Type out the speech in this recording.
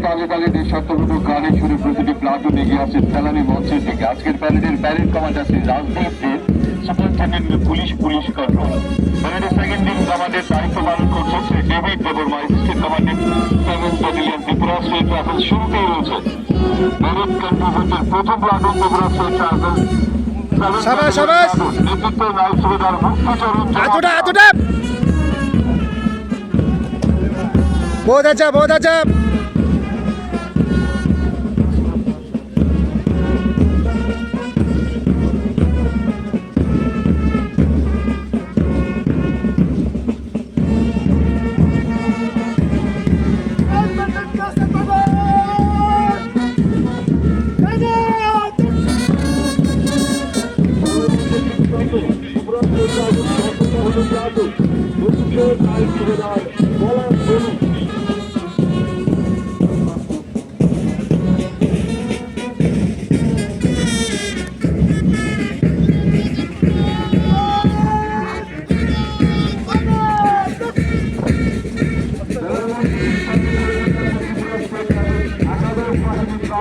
তালে তালে দেশাত্মবোধক গানের সুরে প্রতিটি প্লাটুন এগিয়ে আসছে সেলানি মঞ্চের দিকে। আজকের প্যারেডের প্যারেড কমান্ডার শ্রী রাজদীপ দে, সুপারিনটেন্ডেন্ট পুলিশ কন্ট্রোল। প্যারেডের সেকেন্ড দিন কমান্ডের দায়িত্ব পালন করছে Shri David Debbarma, assistant commandant 7th battalion Tripura state rifles. শুরুতেই রয়েছে প্যারেড কন্ট্রিবিউটের প্রথম প্লাটুন ত্রিপুরা স্টেট রাইফেলস। নেতৃত্বে নাইট সুবেদার মুক্তিচরণ। बहुत अच्छा, बहुत अच्छा। Thank you.